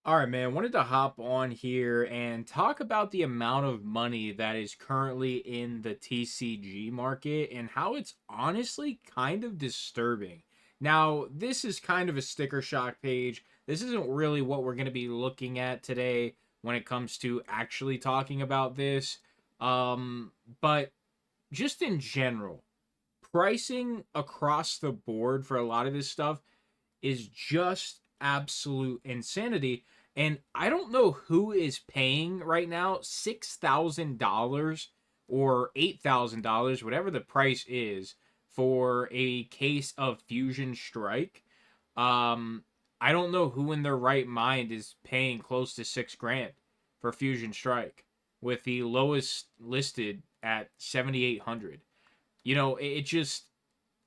All right, man. Wanted to hop on here and talk about the amount of money that is currently in the TCG market and how it's honestly kind of disturbing. Now, this is kind of a sticker shock page. This isn't really what we're going to be looking at today when it comes to actually talking about this. But just in general, pricing across the board for a lot of this stuff is just absolute insanity. And I don't know who is paying right now $6,000 or $8,000, whatever the price is, for a case of Fusion Strike. Um, I don't know who in their right mind is paying close to 6 grand for Fusion Strike, with the lowest listed at 7,800. It just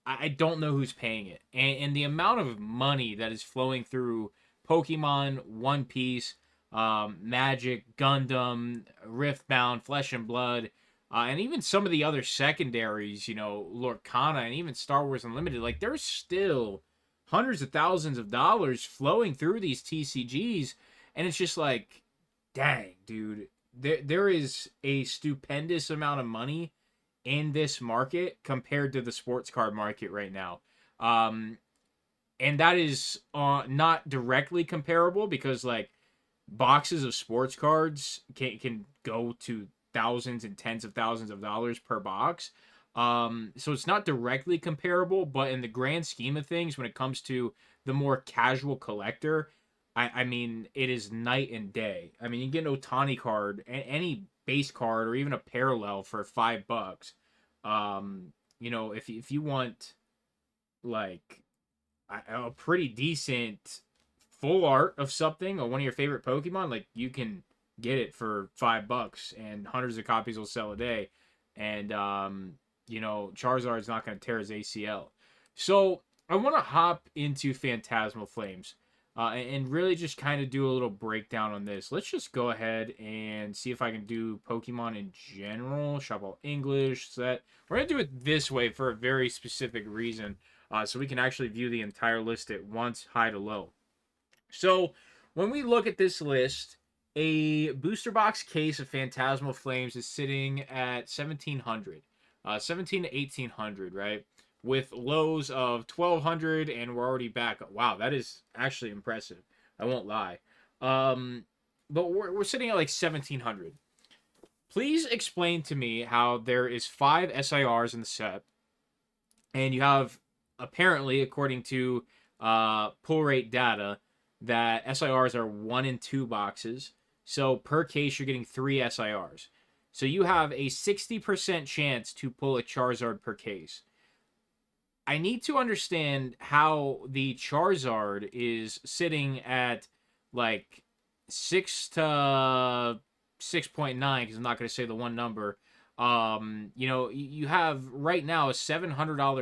I don't know who's paying it, and the amount of money that is flowing through Pokemon, One Piece, Magic, Gundam, Riftbound, Flesh and Blood, and even some of the other secondaries, Lorcana, and even Star Wars Unlimited. Like, there's still hundreds of thousands of dollars flowing through these TCGs, and it's just like, dang, dude, there is a stupendous amount of money in this market compared to the sports card market right now. Um, and that is not directly comparable because like boxes of sports cards can go to thousands and tens of thousands of dollars per box. So it's not directly comparable, but in the grand scheme of things, when it comes to the more casual collector, I mean, it is night and day. I mean, you get an Otani card, any base card, or even a parallel for $5. If you want like a pretty decent full art of something or one of your favorite Pokemon, like you can get it for $5 and hundreds of copies will sell a day. And Charizard's not going to tear his ACL. So I want to hop into Phantasmal Flames. And really just kind of do a little breakdown on this. Let's just go ahead and see if I can do Pokemon in general. Shop all English set. We're going to do it this way for a very specific reason. So we can actually view the entire list at once, high to low. So when we look at this list, a booster box case of Phantasmal Flames is sitting at 1,700. 17 to 1,800, right? With lows of 1,200, and we're already back. Wow, that is actually impressive. I won't lie. But we're sitting at like 1,700. Please explain to me how there is 5 SIRs in the set, and you have apparently, according to pull rate data, that SIRs are 1 in 2 boxes. So per case, you're getting 3 SIRs. So you have a 60% chance to pull a Charizard per case. I need to understand how the Charizard is sitting at like 6 to 6.9, because I'm not going to say the one number. You have right now a $700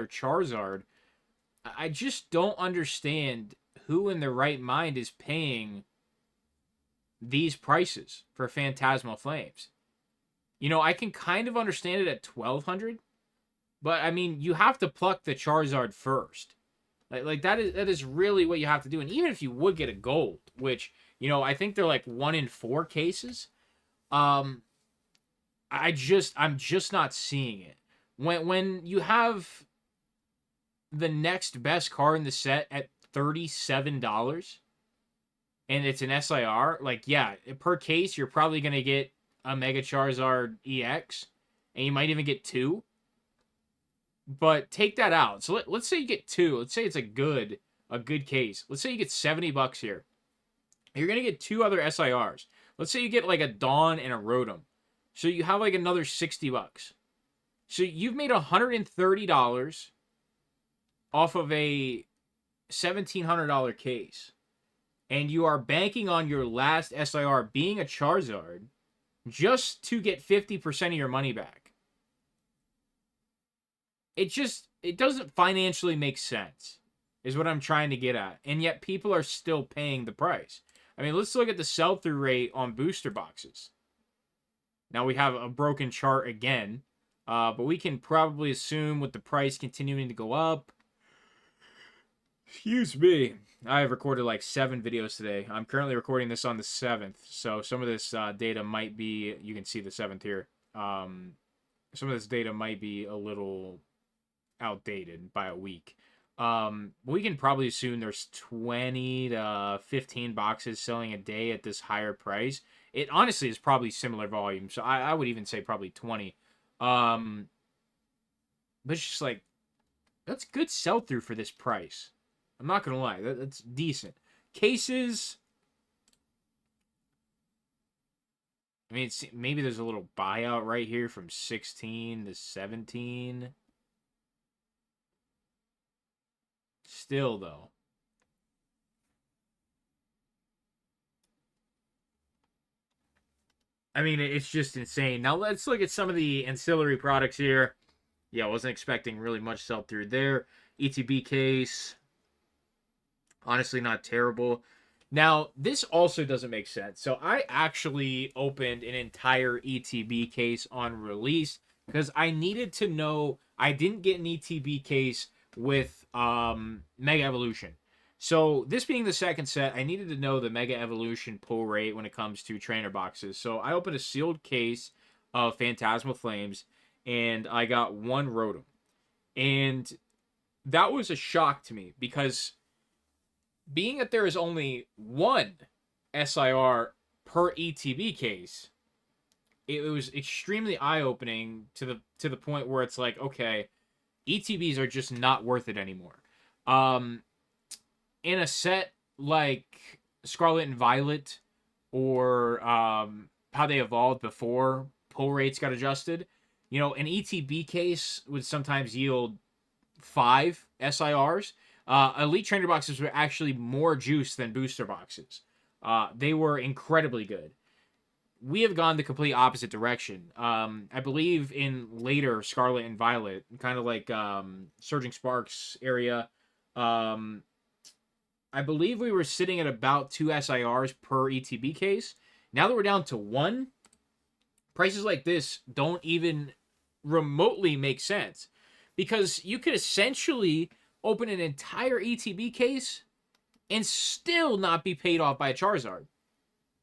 Charizard. I just don't understand who in their right mind is paying these prices for Phantasmal Flames. I can kind of understand it at 1,200. But I mean, you have to pluck the Charizard first. Like that is really what you have to do. And even if you would get a gold, which I think they're like 1 in 4 cases, um, I'm just not seeing it. When you have the next best card in the set at $37 and it's an SIR, like yeah, per case you're probably gonna get a Mega Charizard EX, and you might even get 2. But take that out. So let's say you get 2. Let's say it's a good case. Let's say you get $70 here. You're gonna get 2 other SIRs. Let's say you get like a Dawn and a Rotom. So you have like another $60. So you've made $130 off of a $1,700 case. And you are banking on your last SIR being a Charizard just to get 50% of your money back. It doesn't financially make sense, is what I'm trying to get at. And yet people are still paying the price. I mean, let's look at the sell-through rate on booster boxes. Now we have a broken chart again, but we can probably assume with the price continuing to go up, excuse me, I have recorded like 7 videos today. I'm currently recording this on the 7th, so some of this data might be, you can see the 7th here. Some of this data might be a little outdated by a week. We can probably assume there's 20 to 15 boxes selling a day at this higher price. It honestly is probably similar volume, so I would even say probably 20. But it's just like, that's good sell through for this price. I'm not gonna lie, that's decent. Cases, I mean, maybe there's a little buyout right here from 16 to 17. Still, though. I mean, it's just insane. Now, let's look at some of the ancillary products here. Yeah, I wasn't expecting really much sell through there. ETB case. Honestly, not terrible. Now, this also doesn't make sense. So, I actually opened an entire ETB case on release because I needed to know. I didn't get an ETB case with Mega Evolution. So, this being the second set, I needed to know the Mega Evolution pull rate when it comes to trainer boxes. So, I opened a sealed case of Phantasmal Flames and I got one Rotom. And that was a shock to me because being that there is only one SIR per ETB case, it was extremely eye-opening to the point where it's like, okay, ETBs are just not worth it anymore. In a set like Scarlet and Violet or how they evolved before pull rates got adjusted, you know, an ETB case would sometimes yield 5 SIRs. Elite Trainer boxes were actually more juice than booster boxes. They were incredibly good. We have gone the complete opposite direction. I believe in later Scarlet and Violet, kind of like Surging Sparks area, I believe we were sitting at about 2 SIRs per ETB case. Now that we're down to 1, prices like this don't even remotely make sense. Because you could essentially open an entire ETB case and still not be paid off by a Charizard,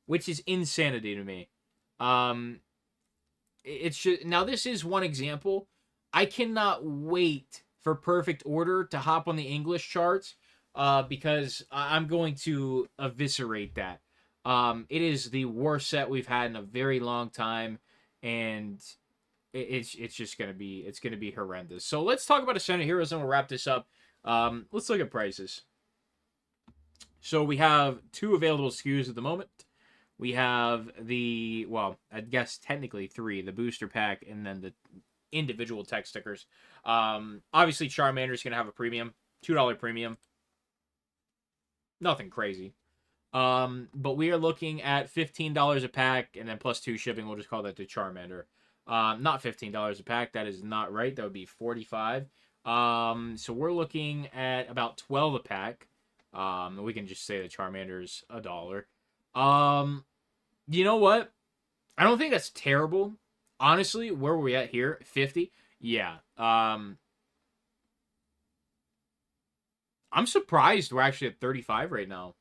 which is insanity to me. It's just, now this is one example. I cannot wait for Perfect Order to hop on the English charts because I'm going to eviscerate that. It is the worst set we've had in a very long time, and it's just gonna be horrendous. So let's talk about Ascendant Heroes and we'll wrap this up. Let's look at prices. So we have 2 available SKUs at the moment. We have the, well, I guess technically 3, the booster pack and then the individual tech stickers. Obviously Charmander is gonna have a premium, $2 premium. Nothing crazy. But we are looking at $15 a pack and then plus 2 shipping. We'll just call that the Charmander. Not $15 a pack. That is not right. That would be $45. So we're looking at about 12 a pack. We can just say the Charmander's $1. You know what? I don't think that's terrible. Honestly, where were we at here? 50? Yeah. I'm surprised we're actually at 35 right now.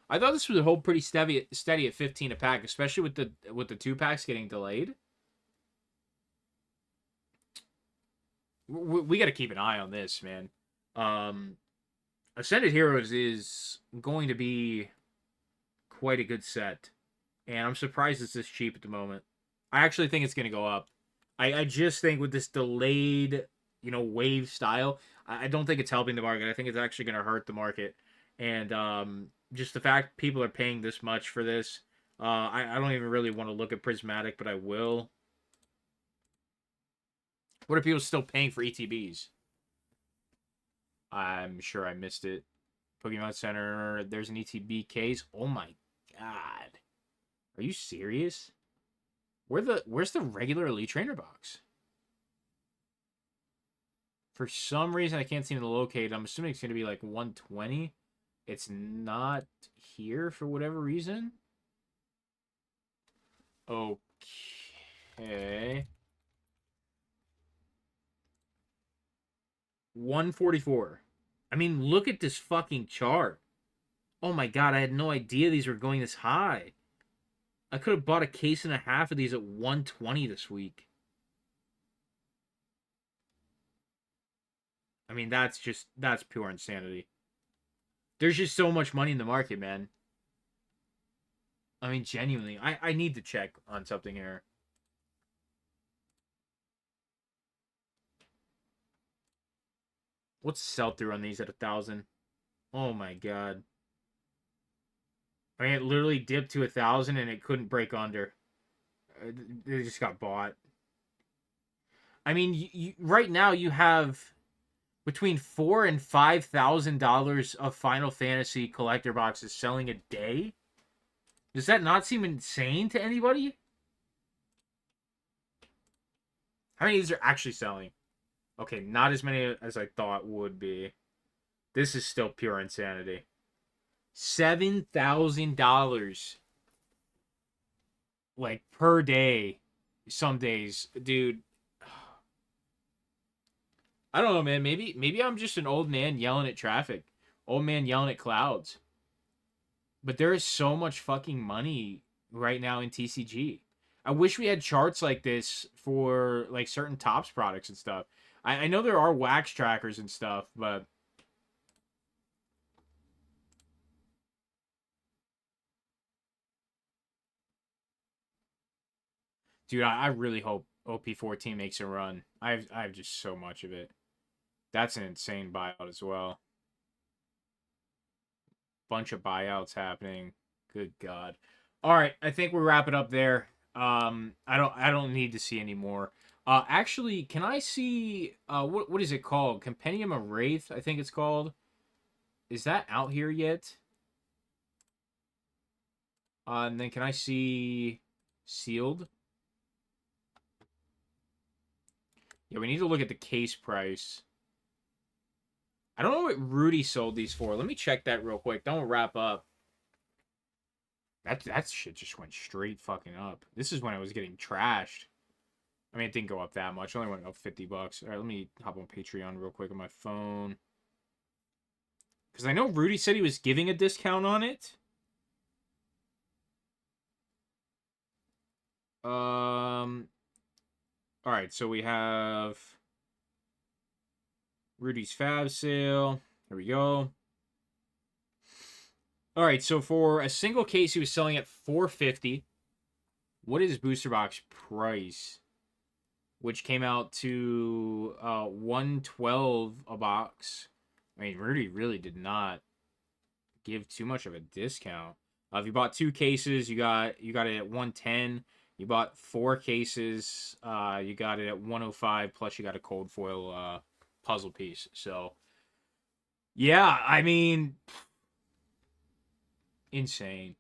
I thought this would hold pretty steady at 15 a pack, especially with the 2 packs getting delayed. We got to keep an eye on this, man. Ascended Heroes is going to be quite a good set, and I'm surprised it's this cheap at the moment. I actually think it's going to go up. I just think with this delayed, you know, wave style, I don't think it's helping the market. I think it's actually going to hurt the market, and just the fact people are paying this much for this, I don't even really want to look at Prismatic, but I will. What are people still paying for ETBs? I'm sure I missed it. Pokemon Center, there's an ETB case. Oh my god. Are you serious? Where's the regular Elite Trainer box? For some reason I can't seem to locate. I'm assuming it's gonna be like 120. It's not here for whatever reason. Okay. 144. I mean, look at this fucking chart. Oh my god, I had no idea these were going this high. I could have bought a case and a half of these at 120 this week. I mean, that's pure insanity. There's just so much money in the market, man. I mean, genuinely, I need to check on something here. What's sell through on these at 1,000? Oh my god. I mean, it literally dipped to 1,000 and it couldn't break under. They just got bought. I mean, right now you have between $4,000 and $5,000 of Final Fantasy collector boxes selling a day. Does that not seem insane to anybody? How many of these are actually selling? Okay, not as many as I thought would be. This is still pure insanity. $7,000 like per day. Some days, dude. I don't know, man. Maybe I'm just an old man yelling at traffic. Old man yelling at clouds. But there is so much fucking money right now in TCG. I wish we had charts like this for like certain tops products and stuff. I know there are wax trackers and stuff, but dude, I really hope OP14 makes a run. I have just so much of it. That's an insane buyout as well. Bunch of buyouts happening. Good God. All right, I think we're wrapping up there. I don't need to see any more. Actually, can I see what is it called? Compendium of Wraith, I think it's called. Is that out here yet? And then can I see sealed? Yeah, we need to look at the case price. I don't know what Rudy sold these for. Let me check that real quick. Don't wrap up. That shit just went straight fucking up. This is when I was getting trashed. I mean, it didn't go up that much. It only went up $50. All right, let me hop on Patreon real quick on my phone. Because I know Rudy said he was giving a discount on it. All right, so we have Rudy's Fab Sale. There we go. All right, so for a single case, he was selling at $450. What is booster box price? Which came out to $112 a box. I mean, Rudy really did not give too much of a discount. If you bought 2 cases, you got it at $110. You bought 4 cases, you got it at $105. Plus, you got a cold foil puzzle piece. So, yeah, I mean, insane.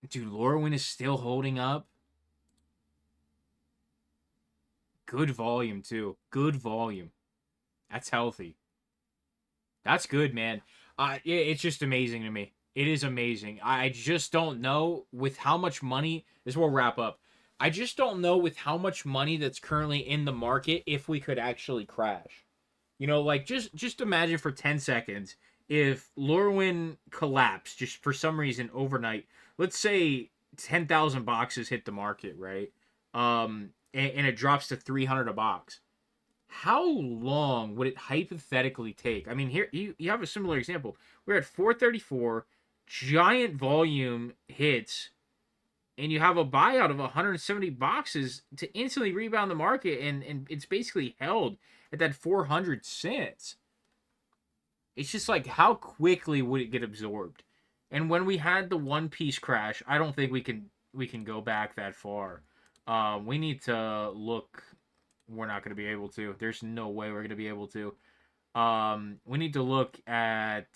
Dude, Lorwyn is still holding up. Good volume, too. Good volume. That's healthy. That's good, man. It's just amazing to me. It is amazing. I just don't know with how much money. This will wrap up. I just don't know with how much money that's currently in the market if we could actually crash. You know, like just imagine for 10 seconds if Lorwyn collapsed just for some reason overnight. Let's say 10,000 boxes hit the market, right? And it drops to 300 a box. How long would it hypothetically take? I mean, here you have a similar example. We're at 434, giant volume hits, and you have a buyout of 170 boxes to instantly rebound the market, and it's basically held at that 400 cents. It's just like, how quickly would it get absorbed? And when we had the One Piece crash, I don't think we can go back that far. We need to look. We're not going to be able to. There's no way we're going to be able to. We need to look at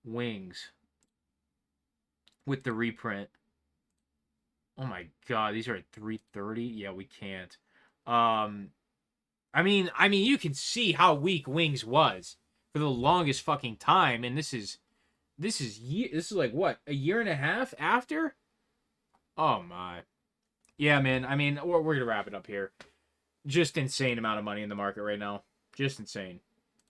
Wings with the reprint. Oh my god, these are at 330. Yeah, we can't. I mean, you can see how weak Wings was for the longest fucking time, and this is like what, a year and a half after? Oh my. Yeah, man. I mean, we're gonna wrap it up here. Just insane amount of money in the market right now. Just insane.